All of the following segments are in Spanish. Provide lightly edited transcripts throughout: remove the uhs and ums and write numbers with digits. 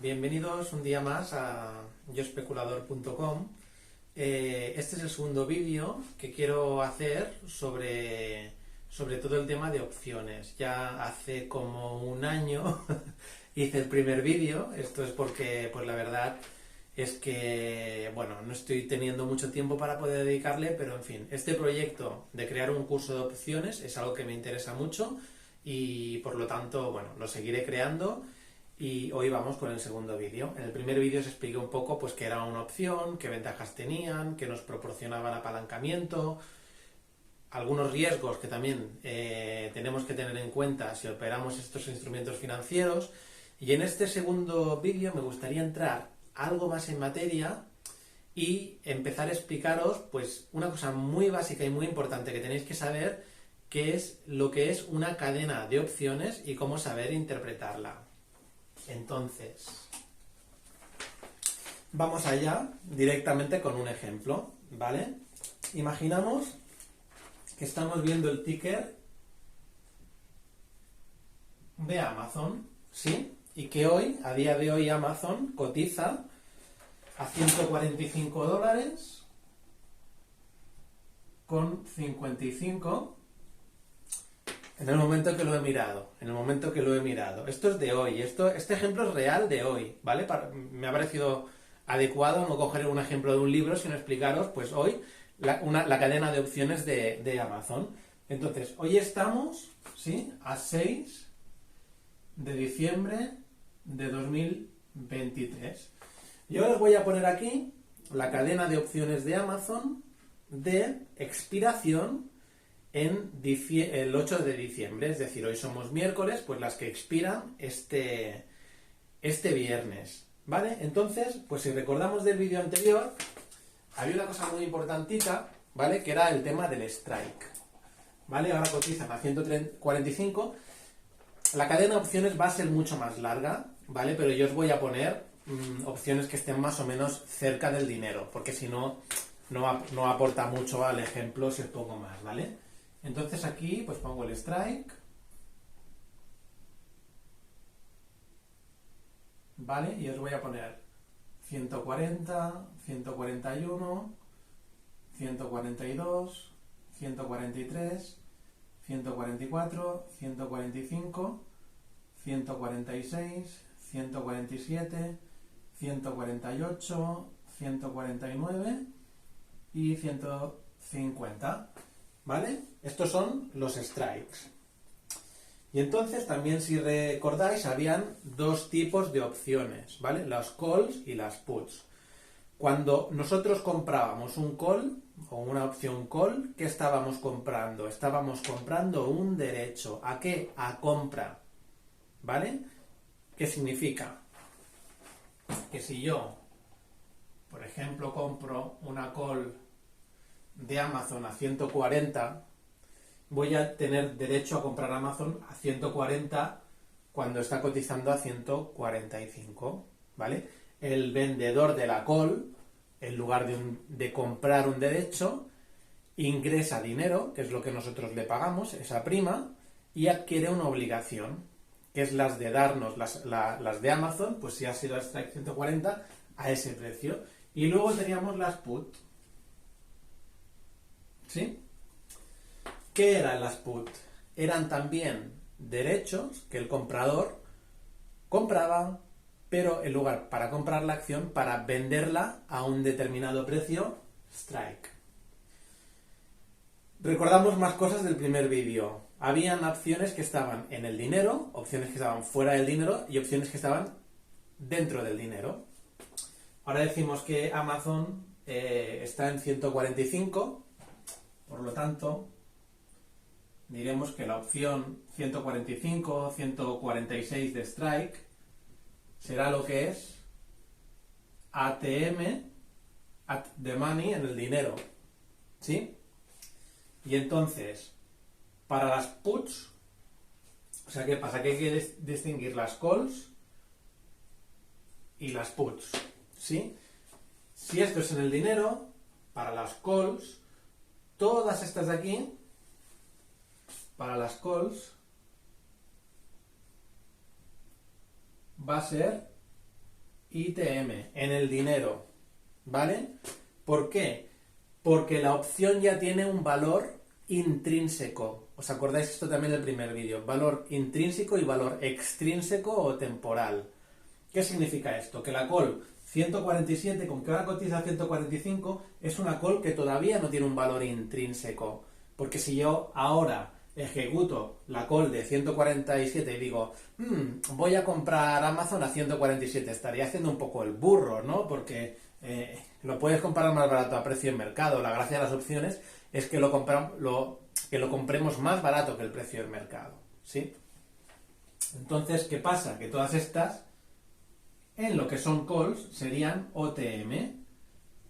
Bienvenidos un día más a yoespeculador.com. Este es el segundo vídeo que quiero hacer sobre todo el tema de opciones. Ya hace como un año hice el primer vídeo. Esto es porque, pues la verdad es que, bueno, no estoy teniendo mucho tiempo para poder dedicarle, pero en fin, este proyecto de crear un curso de opciones es algo que me interesa mucho y por lo tanto, bueno, lo seguiré creando. Y hoy vamos con el segundo vídeo. En el primer vídeo os expliqué un poco pues qué era una opción, qué ventajas tenían, qué nos proporcionaban apalancamiento, algunos riesgos que también tenemos que tener en cuenta si operamos estos instrumentos financieros. Y en este segundo vídeo me gustaría entrar algo más en materia y empezar a explicaros pues una cosa muy básica y muy importante que tenéis que saber, que es lo que es una cadena de opciones y cómo saber interpretarla. Entonces, vamos allá directamente con un ejemplo, ¿vale? Imaginamos que estamos viendo el ticker de Amazon, ¿sí? Y que hoy, a día de hoy, Amazon cotiza a $145 con 55 en el momento que lo he mirado, Esto es de hoy, este ejemplo es real de hoy, ¿vale? Me ha parecido adecuado no coger un ejemplo de un libro, sino explicaros, pues hoy, la cadena de opciones de Amazon. Entonces, hoy estamos, ¿sí?, a 6 de diciembre de 2023. Yo les voy a poner aquí la cadena de opciones de Amazon de expiración en el 8 de diciembre, es decir, hoy somos miércoles, pues las que expiran este viernes, ¿vale? Entonces, pues si recordamos del vídeo anterior, había una cosa muy importantita, ¿vale?, que era el tema del strike, ¿vale? Ahora cotizan a 145, la cadena de opciones va a ser mucho más larga, ¿vale? Pero yo os voy a poner opciones que estén más o menos cerca del dinero, porque si no, no aporta mucho al ejemplo si os pongo más, ¿vale? Entonces aquí pues pongo el strike, ¿vale? Y os voy a poner 140, 141, 142, 143, 144, 145, 146, 147, 148, 149 y 150. ¿Vale? Estos son los strikes. Y entonces también, si recordáis, habían dos tipos de opciones, ¿vale? Las calls y las puts. Cuando nosotros comprábamos un call o una opción call, ¿qué estábamos comprando? Estábamos comprando un derecho. ¿A qué? A compra. ¿Vale? ¿Qué significa? Que si yo, por ejemplo, compro una call de Amazon a 140, voy a tener derecho a comprar Amazon a 140 cuando está cotizando a 145, ¿vale? El vendedor de la call, en lugar de comprar un derecho, ingresa dinero, que es lo que nosotros le pagamos, esa prima, y adquiere una obligación, que es las de darnos las de Amazon, pues si ha sido hasta 140, a ese precio. Y luego teníamos las put, ¿sí? ¿Qué eran las put? Eran también derechos que el comprador compraba, pero en lugar para comprar la acción, para venderla a un determinado precio, strike. Recordamos más cosas del primer vídeo. Habían opciones que estaban en el dinero, opciones que estaban fuera del dinero y opciones que estaban dentro del dinero. Ahora decimos que Amazon está en 145, por lo tanto, diremos que la opción 145, 146 de strike será lo que es ATM, at the money, en el dinero, ¿sí? Y entonces, para las puts, o sea, ¿qué pasa? Que hay que distinguir las calls y las puts, ¿sí? Si esto es en el dinero, para las calls, todas estas de aquí, para las calls, va a ser ITM, en el dinero, ¿vale? ¿Por qué? Porque la opción ya tiene un valor intrínseco. ¿Os acordáis esto también del primer vídeo? Valor intrínseco y valor extrínseco o temporal. ¿Qué significa esto? Que la call 147, con que ahora cotiza 145, es una call que todavía no tiene un valor intrínseco. Porque si yo ahora ejecuto la call de 147 y digo, voy a comprar Amazon a 147, estaría haciendo un poco el burro, ¿no? Porque lo puedes comprar más barato a precio de mercado. La gracia de las opciones es que lo compremos más barato que el precio del mercado, ¿sí? Entonces, ¿qué pasa? Que todas estas, en lo que son calls, serían OTM,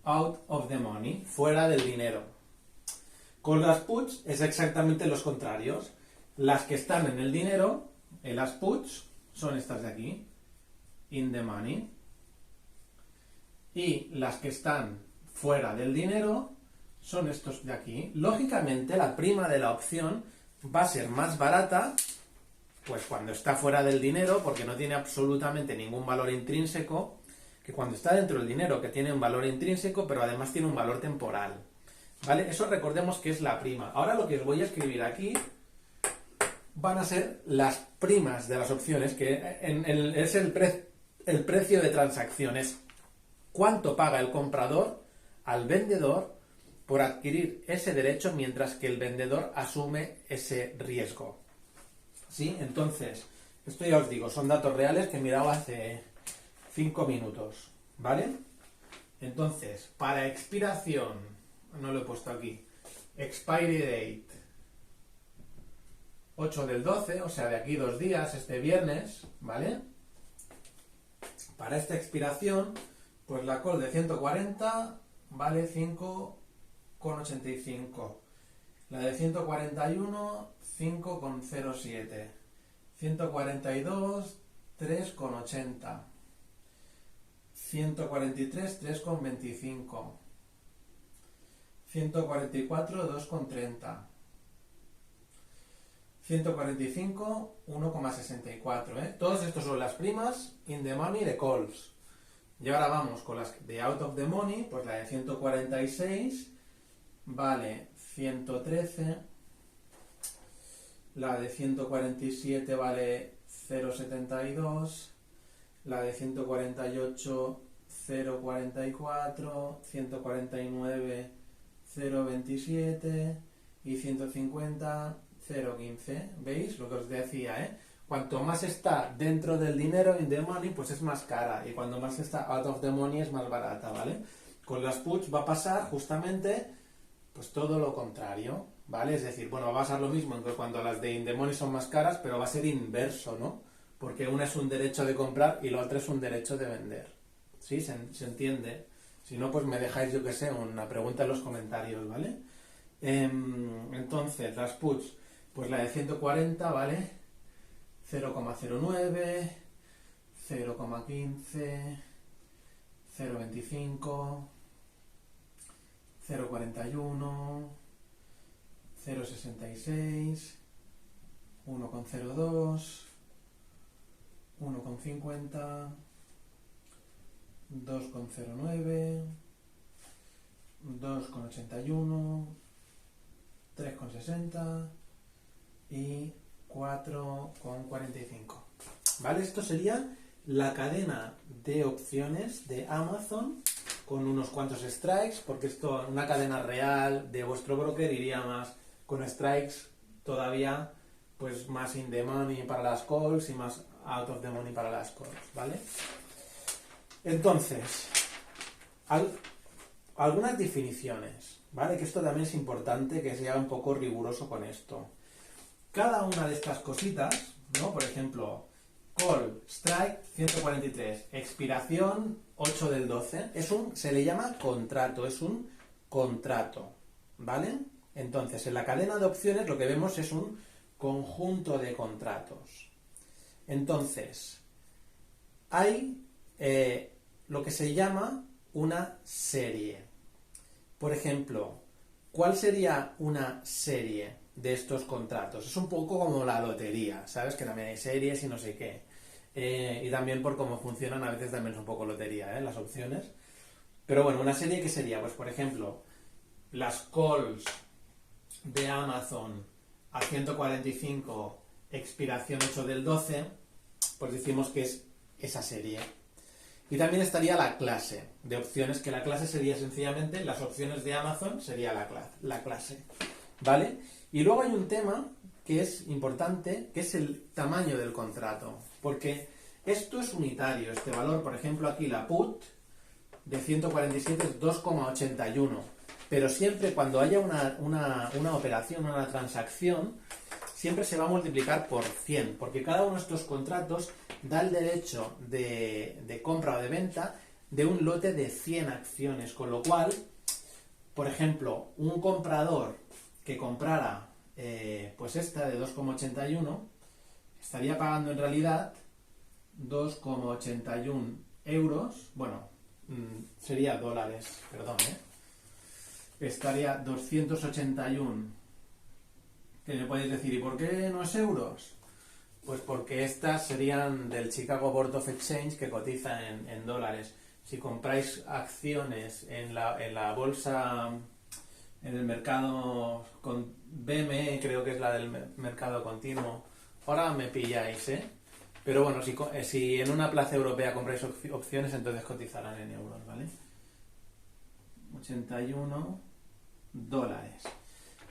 out of the money, fuera del dinero. Con las puts es exactamente los contrarios. Las que están en el dinero, en las puts, son estas de aquí, in the money. Y las que están fuera del dinero son estos de aquí. Lógicamente, la prima de la opción va a ser más barata, pues cuando está fuera del dinero, porque no tiene absolutamente ningún valor intrínseco, que cuando está dentro del dinero, que tiene un valor intrínseco, pero además tiene un valor temporal. ¿Vale? Eso recordemos que es la prima. Ahora lo que os voy a escribir aquí van a ser las primas de las opciones, que es el precio de transacción. Es cuánto paga el comprador al vendedor por adquirir ese derecho mientras que el vendedor asume ese riesgo. ¿Sí? Entonces, esto ya os digo, son datos reales que he mirado hace 5 minutos. ¿Vale? Entonces, para expiración, no lo he puesto aquí, expiry date 8 del 12, o sea, de aquí 2 días, este viernes, ¿vale? Para esta expiración, pues la call de 140 vale 5,85. La de 141, 5,07. 142, 3,80. 143, 3,25. 144, 2,30. 145, 1,64. Todos estos son las primas in the money de calls. Y ahora vamos con las de out of the money, pues la de 146 vale 113, la de 147 vale 0,72, la de 148 0,44, 149 0,27 y 150 0,15. ¿Veis lo que os decía? Cuanto más está dentro del dinero, in the money, pues es más cara, y cuando más está out of the money es más barata, ¿vale? Con las puts va a pasar justamente pues todo lo contrario, ¿vale? Es decir, bueno, va a pasar lo mismo en cuando las de in the money son más caras, pero va a ser inverso, ¿no? Porque una es un derecho de comprar y la otra es un derecho de vender. ¿Sí? ¿Se entiende? Si no, pues me dejáis, yo que sé, una pregunta en los comentarios, ¿vale? Entonces, las puts, pues la de 140, ¿vale? 0,09, 0,15, 0,25, 0,41, 0,66, 1,02, 1,50, 2,09, 2,81, 3,60 y 4,45. ¿Vale? Esto sería la cadena de opciones de Amazon con unos cuantos strikes, porque esto, una cadena real de vuestro broker, iría más con strikes todavía, pues más in the money para las calls y más out of the money para las calls, ¿vale? Entonces, algunas definiciones, ¿vale? Que esto también es importante que sea un poco riguroso con esto. Cada una de estas cositas, ¿no? Por ejemplo, call, strike 143, expiración 8 del 12, se le llama contrato, es un contrato, ¿vale? Entonces, en la cadena de opciones lo que vemos es un conjunto de contratos. Entonces, hay lo que se llama una serie. Por ejemplo, ¿cuál sería una serie de estos contratos? Es un poco como la lotería, ¿sabes? Que también hay series y no sé qué. y también por cómo funcionan, a veces también es un poco lotería, las opciones. Pero bueno, una serie que sería, pues por ejemplo, las calls de Amazon a 145, expiración 8 del 12, pues decimos que es esa serie. Y también estaría la clase de opciones, que la clase sería sencillamente las opciones de Amazon, sería la clase, ¿vale? Y luego hay un tema que es importante, que es el tamaño del contrato, porque esto es unitario, este valor, por ejemplo, aquí la put de 147 es 2,81, pero siempre cuando haya una operación, una transacción, siempre se va a multiplicar por 100, porque cada uno de estos contratos da el derecho de compra o de venta de un lote de 100 acciones, con lo cual, por ejemplo, un comprador que comprara pues esta de 2,81 estaría pagando en realidad 2,81 euros, bueno, sería dólares, perdón, estaría 281, que me podéis decir, ¿y por qué no es euros? Pues porque estas serían del Chicago Board of Exchange, que cotiza en dólares. Si compráis acciones en la bolsa, en el mercado con BME, creo que es la del mercado continuo, ahora me pilláis, pero bueno, si en una plaza europea compráis opciones, entonces cotizarán en euros, ¿vale? 81 dólares.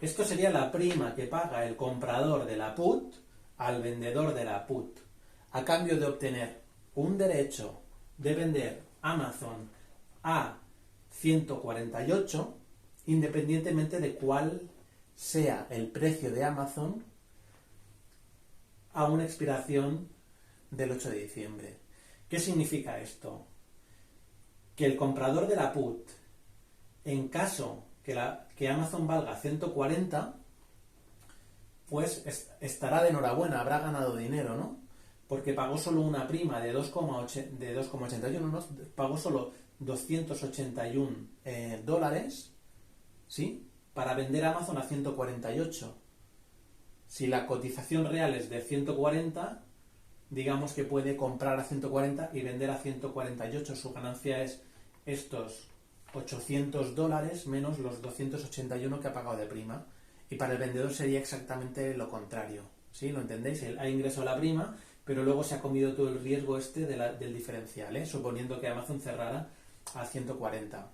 Esto sería la prima que paga el comprador de la put al vendedor de la put, a cambio de obtener un derecho de vender Amazon a 148, independientemente de cuál sea el precio de Amazon a una expiración del 8 de diciembre. ¿Qué significa esto? Que el comprador de la put, en caso que Amazon valga 140, pues estará de enhorabuena, habrá ganado dinero, ¿no? Porque pagó solo una prima de 2,81, ¿no? Pagó solo 281 dólares, ¿sí? Para vender Amazon a 148. Si la cotización real es de 140, digamos que puede comprar a 140 y vender a 148. Su ganancia es estos 800 dólares menos los 281 que ha pagado de prima. Y para el vendedor sería exactamente lo contrario, ¿sí? ¿Lo entendéis? Él ha ingresado la prima, pero luego se ha comido todo el riesgo del diferencial, suponiendo que Amazon cerrara a 140.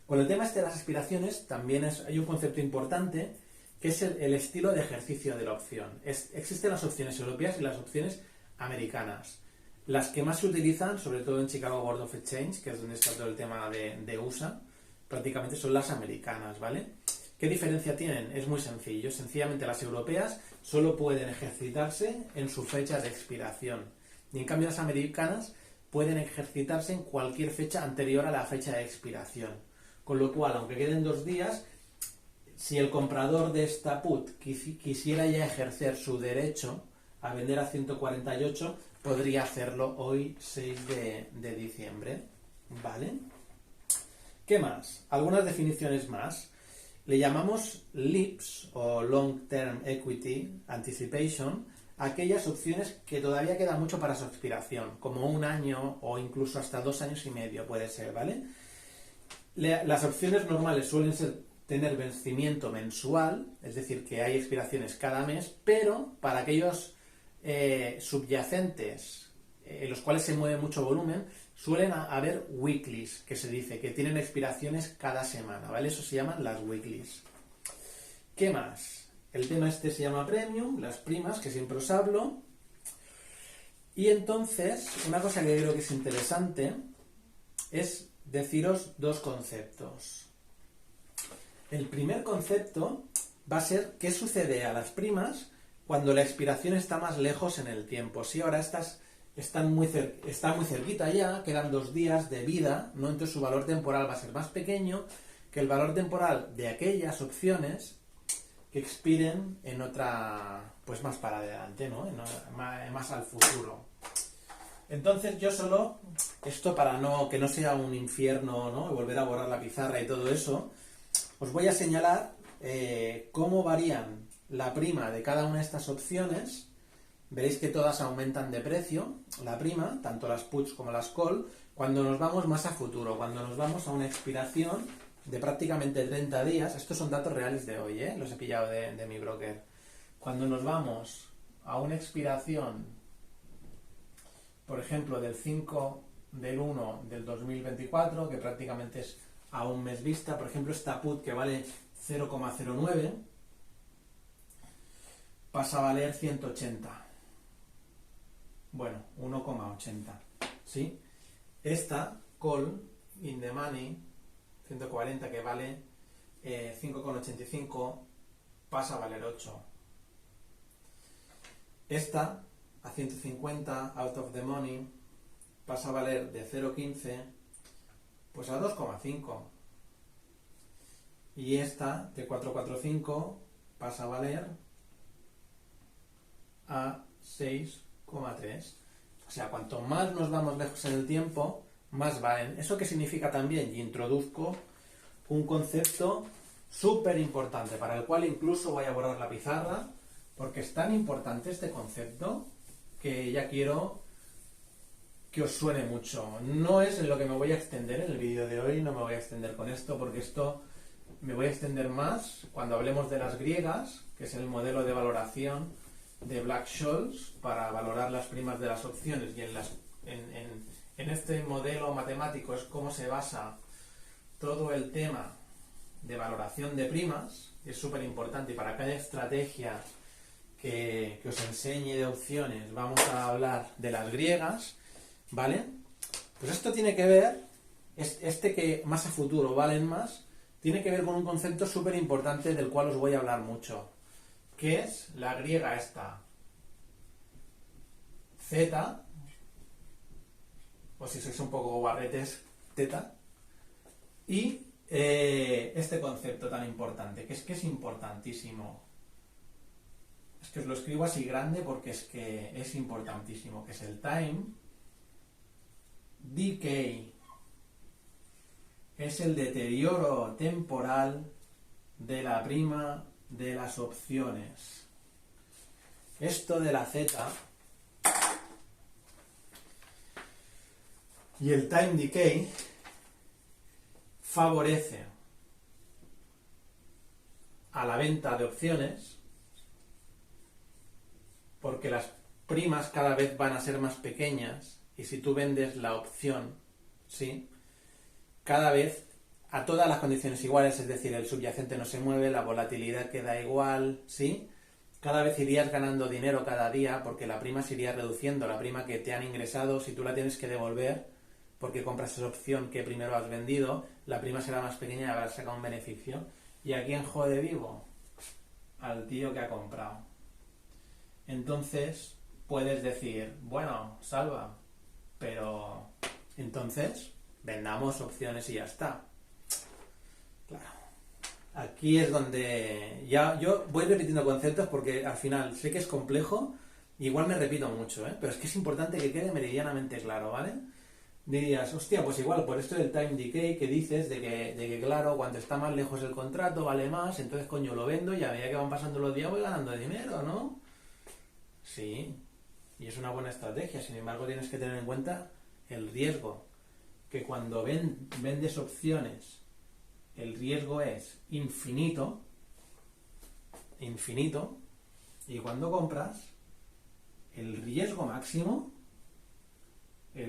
Con el tema de las aspiraciones también hay un concepto importante, que es el estilo de ejercicio de la opción. Existen las opciones europeas y las opciones americanas. Las que más se utilizan, sobre todo en Chicago Board of Exchange, que es donde está todo el tema de USA, prácticamente son las americanas, ¿vale? ¿Qué diferencia tienen? Es muy sencillo. Sencillamente las europeas solo pueden ejercitarse en su fecha de expiración. Y en cambio las americanas pueden ejercitarse en cualquier fecha anterior a la fecha de expiración. Con lo cual, aunque queden 2 días, si el comprador de esta put quisiera ya ejercer su derecho a vender a 148, podría hacerlo hoy 6 de diciembre. ¿Vale? ¿Qué más? Algunas definiciones más. Le llamamos LEAPS o Long Term Equity Anticipation a aquellas opciones que todavía queda mucho para su expiración, como 1 año o incluso hasta 2 años y medio puede ser, ¿vale? Las opciones normales suelen tener vencimiento mensual, es decir, que hay expiraciones cada mes, pero para aquellos subyacentes en los cuales se mueve mucho volumen, suelen haber weeklies, que se dice, que tienen expiraciones cada semana, ¿vale? Eso se llaman las weeklies. ¿Qué más? El tema este se llama premium, las primas, que siempre os hablo. Y entonces, una cosa que creo que es interesante es deciros 2 conceptos. El primer concepto va a ser qué sucede a las primas cuando la expiración está más lejos en el tiempo. Si ahora está muy cerquita ya, quedan 2 días de vida, ¿no? Entonces su valor temporal va a ser más pequeño que el valor temporal de aquellas opciones que expiren en otra, pues más para adelante, ¿no? Más al futuro. Entonces yo solo, esto para que no sea un infierno, ¿no? Volver a borrar la pizarra y todo eso, os voy a señalar cómo varían la prima de cada una de estas opciones veréis que todas aumentan de precio, la prima, tanto las puts como las call, cuando nos vamos más a futuro, cuando nos vamos a una expiración de prácticamente 30 días. Estos son datos reales de hoy, los he pillado de mi broker. Cuando nos vamos a una expiración, por ejemplo, del 5 del 1 del 2024, que prácticamente es a un mes vista, por ejemplo, esta put que vale 0,09 pasa a valer 180. Bueno, 1,80, ¿sí? Esta call in the money 140 que vale 5,85 pasa a valer 8. Esta a 150 out of the money pasa a valer de 0,15 pues a 2,5. Y esta de 445 pasa a valer a 6,3. O sea, cuanto más nos vamos lejos en el tiempo, más valen. ¿Eso qué significa también? Y introduzco un concepto súper importante, para el cual incluso voy a borrar la pizarra, porque es tan importante este concepto que ya quiero que os suene mucho. No es en lo que me voy a extender en el vídeo de hoy, no me voy a extender con esto, porque esto me voy a extender más cuando hablemos de las griegas, que es el modelo de valoración de Black-Scholes para valorar las primas de las opciones, y en este modelo matemático es cómo se basa todo el tema de valoración de primas. Es súper importante, y para cada estrategia que os enseñe de opciones vamos a hablar de las griegas, ¿vale? Pues esto tiene que ver, este que más a futuro valen más, tiene que ver con un concepto súper importante del cual os voy a hablar mucho, que es la griega esta Z, o si sois un poco guarretes, teta, y este concepto tan importante, que es importantísimo. Es que os lo escribo así grande porque es que es importantísimo, que es el time decay. Es el deterioro temporal de la prima de las opciones. Esto de la Z y el time decay favorece a la venta de opciones, porque las primas cada vez van a ser más pequeñas, y si tú vendes la opción, ¿sí?, cada vez a todas las condiciones iguales, es decir, el subyacente no se mueve, la volatilidad queda igual, ¿sí?, cada vez irías ganando dinero cada día, porque la prima se iría reduciendo, la prima que te han ingresado, si tú la tienes que devolver porque compras esa opción que primero has vendido, la prima será más pequeña y habrás sacado un beneficio. ¿Y a quién jode vivo? Al tío que ha comprado. Entonces puedes decir, bueno, Salva, pero entonces vendamos opciones y ya está. Claro. Aquí es donde ya yo voy repitiendo conceptos porque al final sé que es complejo, igual me repito mucho, pero es que es importante que quede meridianamente claro, ¿vale? Dirías, hostia, pues igual por esto del time decay que dices, de que claro, cuando está más lejos el contrato vale más, entonces coño lo vendo y a medida que van pasando los días voy ganando dinero, ¿no? Sí, y es una buena estrategia. Sin embargo, tienes que tener en cuenta el riesgo, que cuando vendes opciones el riesgo es infinito, y cuando compras el riesgo máximo es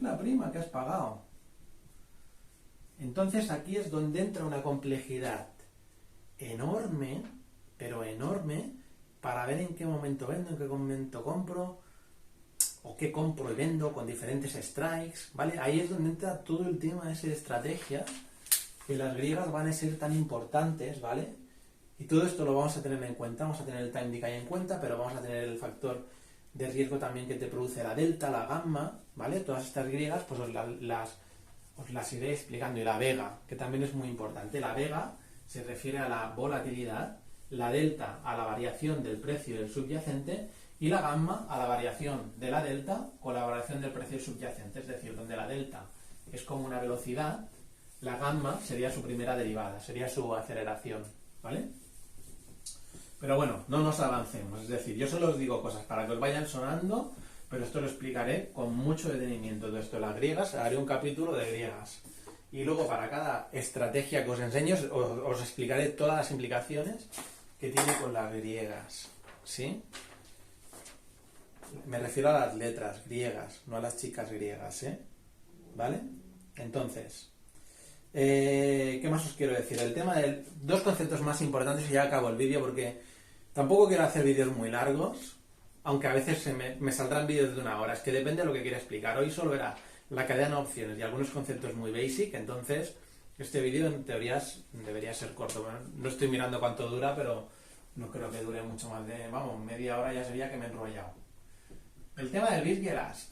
la prima que has pagado. Entonces aquí es donde entra una complejidad enorme, pero enorme, para ver en qué momento vendo, en qué momento compro, o qué compro y vendo con diferentes strikes, ¿vale? Ahí es donde entra todo el tema ese de estrategia, que las griegas van a ser tan importantes, ¿vale? Y todo esto lo vamos a tener en cuenta, vamos a tener el time decay en cuenta, pero vamos a tener el factor de riesgo también que te produce la delta, la gamma, ¿vale? Todas estas griegas, pues os las iré explicando. Y la vega, que también es muy importante. La vega se refiere a la volatilidad, la delta a la variación del precio del subyacente y la gamma a la variación de la delta con la variación del precio subyacente. Es decir, donde la delta es como una velocidad, la gamma sería su primera derivada, sería su aceleración, ¿vale? Pero bueno, no nos avancemos. Es decir, yo solo os digo cosas para que os vayan sonando, pero esto lo explicaré con mucho detenimiento. De esto de las griegas, haré un capítulo de griegas. Y luego para cada estrategia que os enseño, os explicaré todas las implicaciones que tiene con las griegas. ¿Sí? Me refiero a las letras griegas, no a las chicas griegas, ¿eh? ¿Vale? Entonces, ¿qué más os quiero decir? El tema de dos conceptos más importantes y ya acabo el vídeo porque tampoco quiero hacer vídeos muy largos, aunque a veces me saldrán vídeos de 1 hora, es que depende de lo que quiera explicar. Hoy solo era la cadena de opciones y algunos conceptos muy basic, entonces este vídeo en teorías debería ser corto. Bueno, no estoy mirando cuánto dura, pero no creo que dure mucho más de, vamos, media hora ya sería que me he enrollado. El tema del bid y el ask.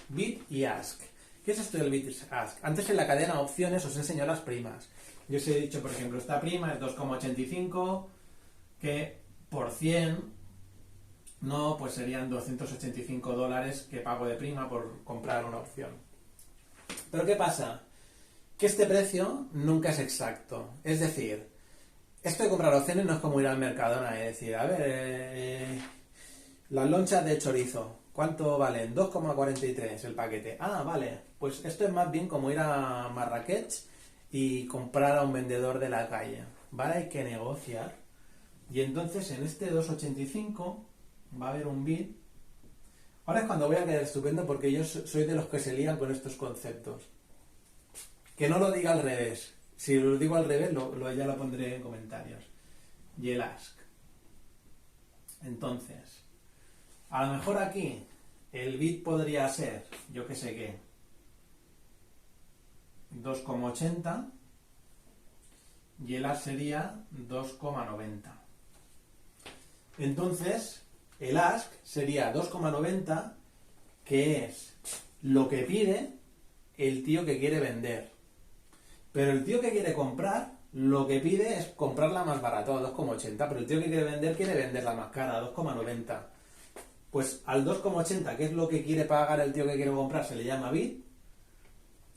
Bid y ask. ¿Qué es esto del bid y ask? Antes en la cadena de opciones os enseñó las primas. Yo os he dicho, por ejemplo, esta prima es 2,85, que por 100, no, pues serían $285 que pago de prima por comprar una opción. Pero ¿qué pasa? Que este precio nunca es exacto. Es decir, esto de comprar opciones no es como ir al Mercadona y decir, a ver, las lonchas de chorizo, ¿cuánto valen? 2,43 el paquete. Ah, vale, pues esto es más bien como ir a Marrakech y comprar a un vendedor de la calle. ¿Vale? Hay que negociar. Y entonces en este 2,85 va a haber un bid. Ahora es cuando voy a quedar estupendo porque yo soy de los que se lían con estos conceptos. Que no lo diga al revés. Si lo digo al revés, ya lo pondré en comentarios. Y el ask. Entonces, a lo mejor aquí el bid podría ser, yo que sé qué, 2,80 y el ask sería 2,90. Entonces, el ask sería 2,90, que es lo que pide el tío que quiere vender. Pero el tío que quiere comprar, lo que pide es comprarla más barata, a 2,80. Pero el tío que quiere venderla más cara, a 2,90. Pues al 2,80, que es lo que quiere pagar el tío que quiere comprar, se le llama bid.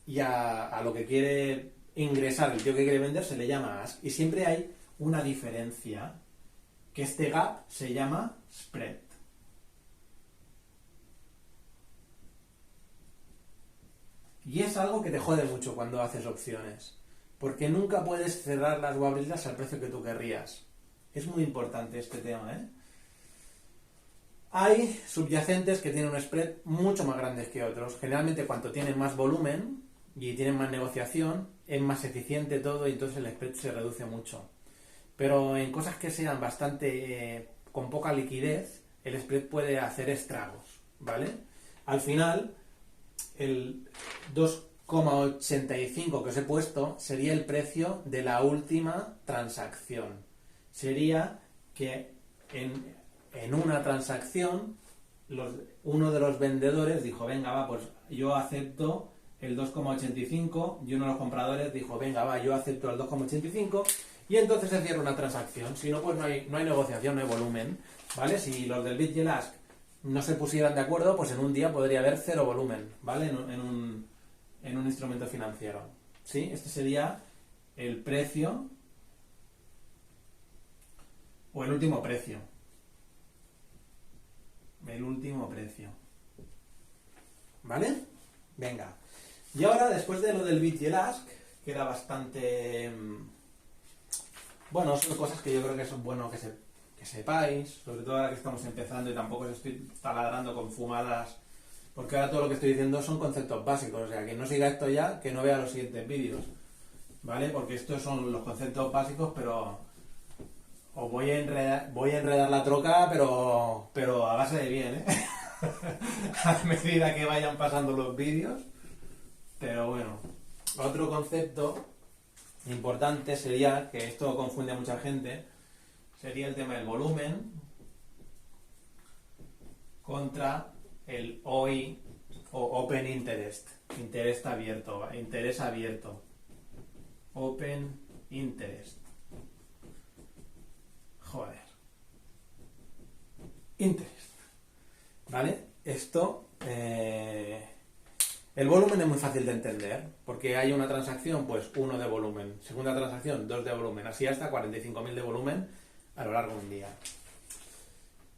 Y a lo que quiere ingresar el tío que quiere vender se le llama ask. Y siempre hay una diferencia, que este gap se llama spread. Y es algo que te jode mucho cuando haces opciones, porque nunca puedes cerrarlas o abrirlas al precio que tú querrías. Es muy importante este tema, ¿eh? Hay subyacentes que tienen un spread mucho más grande que otros. Generalmente cuanto tienen más volumen y tienen más negociación, es más eficiente todo y entonces el spread se reduce mucho. Pero en cosas que sean bastante con poca liquidez, el spread puede hacer estragos, ¿vale? Al final, el 2,85 que os he puesto sería el precio de la última transacción. Sería que en una transacción uno de los vendedores dijo, venga, va, pues yo acepto el 2,85, y uno de los compradores dijo, venga, va, yo acepto el 2,85, y entonces se cierra una transacción. Si no, pues no hay negociación, no hay volumen, ¿vale? Si los del bid y el ask no se pusieran de acuerdo, pues en un día podría haber cero volumen, ¿vale? En un instrumento financiero, ¿sí? Este sería el precio o el último precio. El último precio. ¿Vale? Venga. Y ahora, después de lo del bid y el ask, queda bastante... Bueno, son cosas que yo creo que son bueno que sepáis, sobre todo ahora que estamos empezando y tampoco os estoy taladrando con fumadas, porque ahora todo lo que estoy diciendo son conceptos básicos, o sea, que no siga esto ya, que no vea los siguientes vídeos, ¿vale? Porque estos son los conceptos básicos, pero os voy a enredar la troca, pero a base de bien, ¿eh? A medida que vayan pasando los vídeos. Pero bueno, otro concepto importante sería, que esto confunde a mucha gente, sería el tema del volumen contra el OI o Open Interest, interés abierto, interés abierto, Open Interest. Joder. Interest. ¿Vale? Esto, el volumen es muy fácil de entender, porque hay una transacción, pues 1 de volumen, segunda transacción, 2 de volumen, así hasta 45.000 de volumen a lo largo de un día.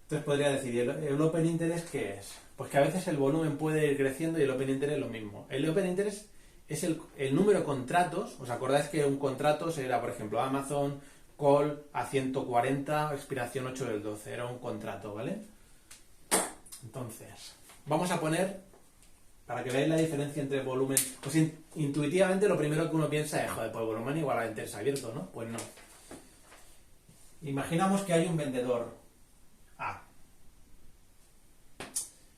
Entonces podría decir, ¿el Open Interest qué es? Pues que a veces el volumen puede ir creciendo y el Open Interest es lo mismo. El Open Interest es el número de contratos. ¿Os acordáis que un contrato era, por ejemplo, Amazon Call a 140, expiración 8 del 12? Era un contrato, ¿vale? Entonces, vamos a poner, para que veáis la diferencia entre volumen, pues intuitivamente lo primero que uno piensa es, joder, pues volumen igual a interés abierto, ¿no? Pues no. Imaginamos que hay un vendedor A.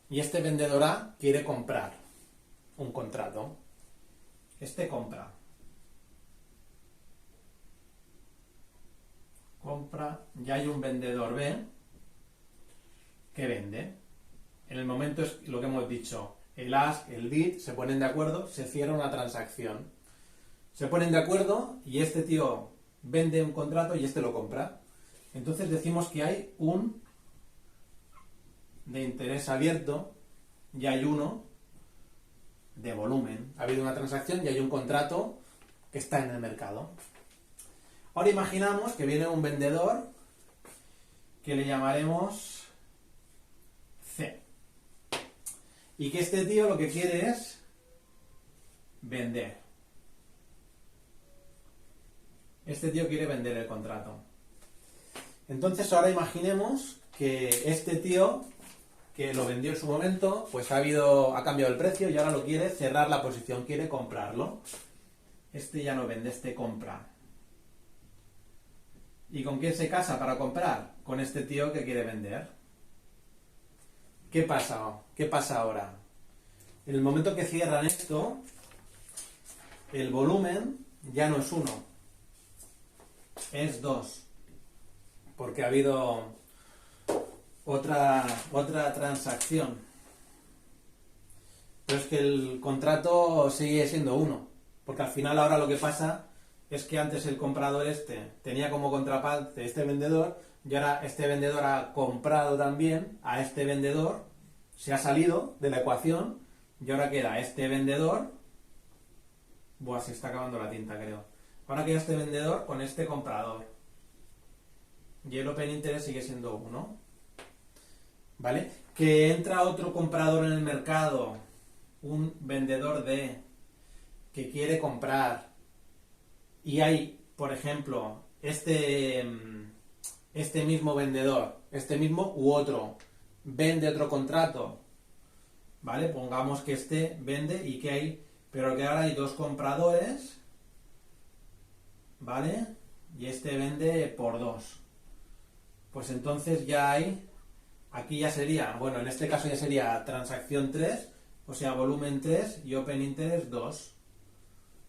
Y este vendedor A quiere comprar un contrato. Este compra. Compra. Ya hay un vendedor B que vende. En el momento es lo que hemos dicho. El ask, el bid, se ponen de acuerdo, se cierra una transacción. Se ponen de acuerdo y este tío vende un contrato y este lo compra. Entonces decimos que hay un de interés abierto y hay uno de volumen. Ha habido una transacción y hay un contrato que está en el mercado. Ahora imaginamos que viene un vendedor que le llamaremos C. Y que este tío lo que quiere es vender. Este tío quiere vender el contrato. Entonces ahora imaginemos que este tío que lo vendió en su momento, pues ha cambiado el precio y ahora lo quiere cerrar la posición, quiere comprarlo. Este ya no vende, este compra. ¿Y con quién se casa para comprar? Con este tío que quiere vender. ¿Qué pasa? ¿Qué pasa ahora? En el momento que cierran esto, el volumen ya no es 1, es 2. Porque ha habido otra transacción. Pero es que el contrato sigue siendo 1. Porque al final ahora lo que pasa es que antes el comprador tenía como contraparte este vendedor y ahora este vendedor ha comprado también a este vendedor, se ha salido de la ecuación y ahora queda este vendedor. Buah, se está acabando la tinta, creo. Ahora queda este vendedor con este comprador. Y el Open Interest sigue siendo 1. ¿Vale? Que entra otro comprador en el mercado, un vendedor D, que quiere comprar, y hay, por ejemplo, este mismo vendedor, este mismo u otro, vende otro contrato, ¿vale? Pongamos que este vende y que hay, pero que ahora hay dos compradores, ¿vale? Y este vende por 2. Pues entonces ya hay, aquí ya sería, bueno, en este caso ya sería transacción 3, o sea, volumen 3 y Open Interest 2.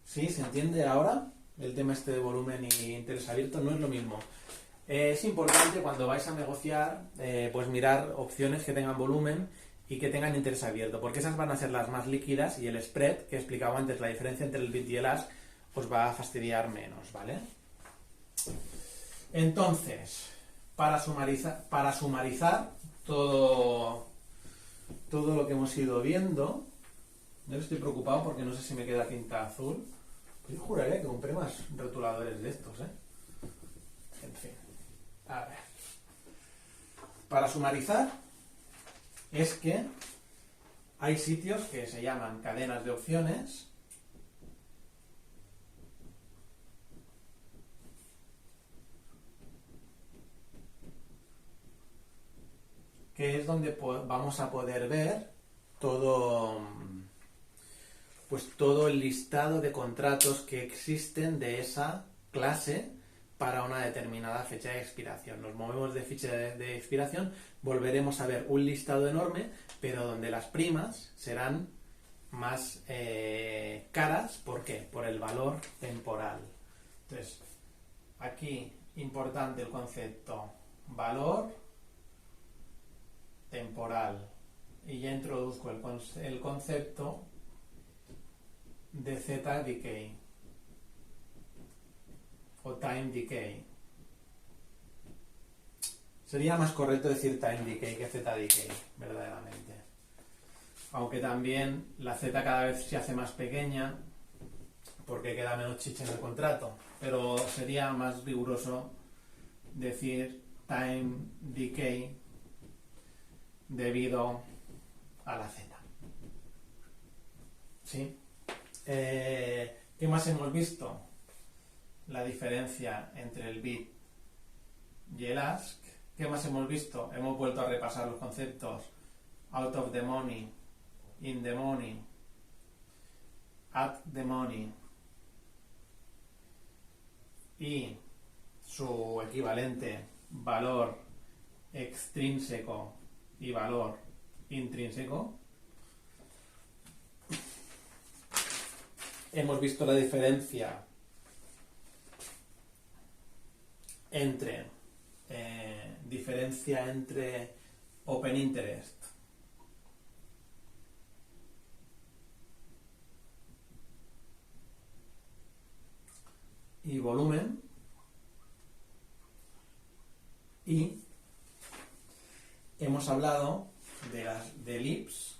¿Sí? ¿Se entiende ahora? El tema este de volumen y interés abierto no es lo mismo. Es importante cuando vais a negociar, pues mirar opciones que tengan volumen y que tengan interés abierto, porque esas van a ser las más líquidas y el spread, que he explicado antes, la diferencia entre el bid y el ask, os va a fastidiar menos, ¿vale? Entonces, para sumarizar todo lo que hemos ido viendo, yo estoy preocupado porque no sé si me queda tinta azul. Yo juraría que compré más rotuladores de estos, ¿eh? En fin. A ver. Para sumarizar, es que hay sitios que se llaman cadenas de opciones. Que es donde vamos a poder ver todo el listado de contratos que existen de esa clase para una determinada fecha de expiración. Nos movemos de fecha de expiración, volveremos a ver un listado enorme, pero donde las primas serán más caras. ¿Por qué? Por el valor temporal. Entonces, aquí importante el concepto valor temporal. Y ya introduzco el concepto de Z decay o time decay. Sería más correcto decir time decay que Z decay, verdaderamente. Aunque también la Z cada vez se hace más pequeña porque queda menos chicha en el contrato, pero sería más riguroso decir time decay debido a la Z. ¿Sí? ¿Qué más hemos visto? La diferencia entre el bid y el ask. ¿Qué más hemos visto? Hemos vuelto a repasar los conceptos out of the money, in the money, at the money y su equivalente valor extrínseco y valor intrínseco. Hemos visto la diferencia entre open interest y volumen, y hemos hablado de LEAPS,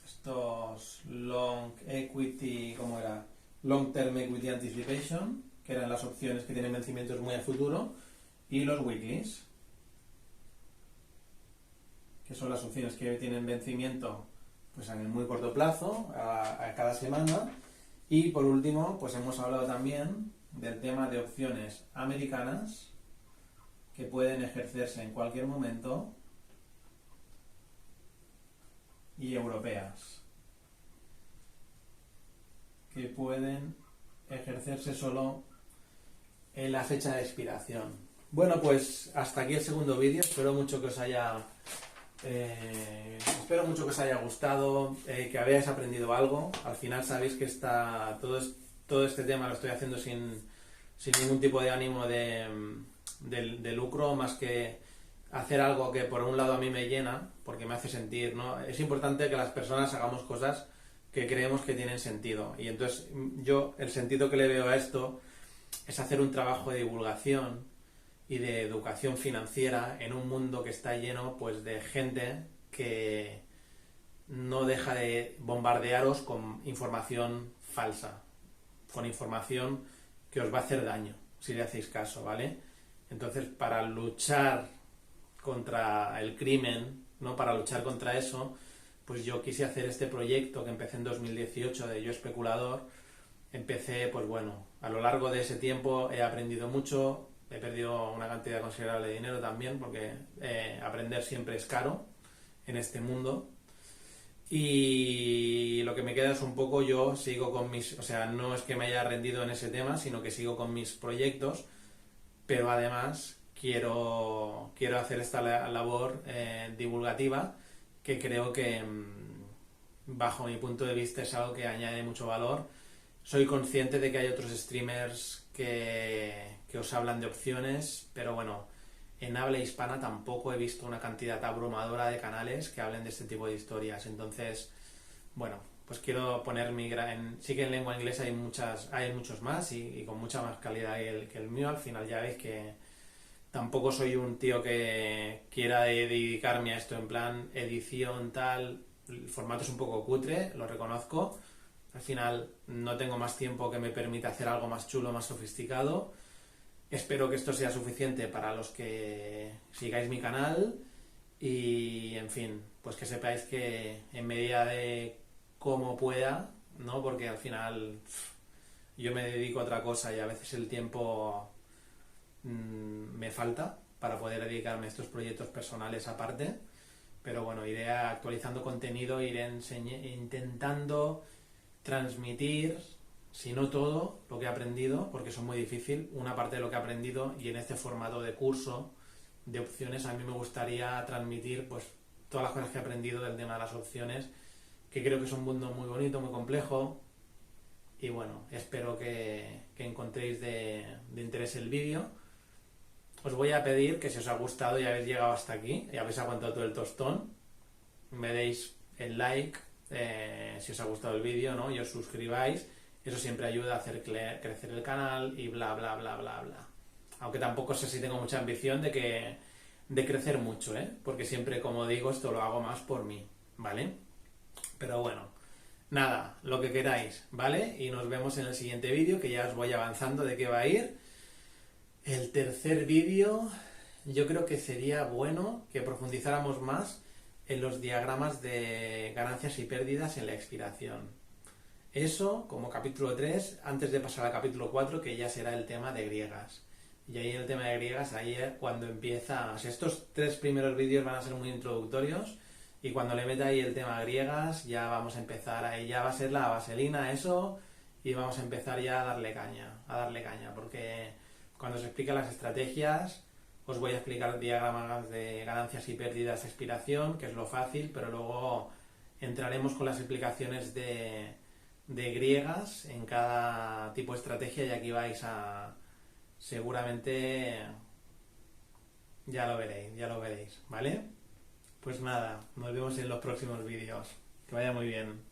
estos long term equity anticipation, que eran las opciones que tienen vencimientos muy a futuro, y los weeklies, que son las opciones que tienen vencimiento pues en el muy corto plazo, a cada semana. Y por último, pues hemos hablado también del tema de opciones americanas que pueden ejercerse en cualquier momento y europeas que pueden ejercerse solo en la fecha de expiración. Bueno, pues hasta aquí el segundo vídeo. Espero mucho que os haya gustado, que hayáis aprendido algo. Al final sabéis que todo este tema lo estoy haciendo sin ningún tipo de ánimo de lucro, más que hacer algo que por un lado a mí me llena, porque me hace sentir, ¿no? Es importante que las personas hagamos cosas que creemos que tienen sentido. Y entonces yo el sentido que le veo a esto es hacer un trabajo de divulgación y de educación financiera en un mundo que está lleno pues de gente que no deja de bombardearos con información falsa, con información que os va a hacer daño si le hacéis caso, ¿vale? Entonces, para luchar contra el crimen, ¿no? Para luchar contra eso, pues yo quise hacer este proyecto que empecé en 2018 de Yo Especulador. Empecé, pues bueno, a lo largo de ese tiempo he aprendido mucho, he perdido una cantidad considerable de dinero también, porque aprender siempre es caro en este mundo. Y lo que me queda es un poco, yo sigo con o sea, no es que me haya rendido en ese tema, sino que sigo con mis proyectos, pero además quiero hacer esta labor divulgativa, que creo que bajo mi punto de vista es algo que añade mucho valor. Soy consciente de que hay otros streamers que os hablan de opciones, pero bueno, en habla hispana tampoco he visto una cantidad abrumadora de canales que hablen de este tipo de historias. Entonces, bueno, pues quiero poner sí que en lengua inglesa hay muchos más y con mucha más calidad que el mío. Al final ya veis que tampoco soy un tío que quiera dedicarme a esto en plan edición tal. El formato es un poco cutre, lo reconozco. Al final no tengo más tiempo que me permita hacer algo más chulo, más sofisticado. Espero que esto sea suficiente para los que sigáis mi canal y, en fin, pues que sepáis que en medida de cómo pueda, ¿no? Porque al final yo me dedico a otra cosa y a veces el tiempo me falta para poder dedicarme a estos proyectos personales aparte. Pero bueno, iré actualizando contenido, iré intentando transmitir, si no todo lo que he aprendido, porque eso es muy difícil, una parte de lo que he aprendido, y en este formato de curso de opciones a mí me gustaría transmitir pues todas las cosas que he aprendido del tema de las opciones, que creo que es un mundo muy bonito, muy complejo, y bueno, espero que encontréis de interés el vídeo. Os voy a pedir que si os ha gustado y habéis llegado hasta aquí y habéis aguantado todo el tostón, me deis el like, si os ha gustado el vídeo, ¿no? Y os suscribáis. Eso siempre ayuda a hacer crecer el canal y bla, bla, bla, bla, bla. Aunque tampoco sé si tengo mucha ambición de crecer mucho, ¿eh? Porque siempre, como digo, esto lo hago más por mí, ¿vale? Pero bueno, nada, lo que queráis, ¿vale? Y nos vemos en el siguiente vídeo, que ya os voy avanzando de qué va a ir. El tercer vídeo, yo creo que sería bueno que profundizáramos más en los diagramas de ganancias y pérdidas en la expiración. Eso como capítulo 3 antes de pasar al capítulo 4 que ya será el tema de griegas. Y ahí en el tema de griegas, ahí es cuando empiezas. Estos 3 primeros vídeos van a ser muy introductorios y cuando le meta ahí el tema griegas ya vamos a empezar, ahí ya va a ser la vaselina eso y vamos a empezar ya a darle caña, porque cuando se explican las estrategias os voy a explicar diagramas de ganancias y pérdidas de expiración, que es lo fácil, pero luego entraremos con las explicaciones de griegas en cada tipo de estrategia y aquí vais a seguramente ya lo veréis, ¿vale? Pues nada, nos vemos en los próximos vídeos. Que vaya muy bien.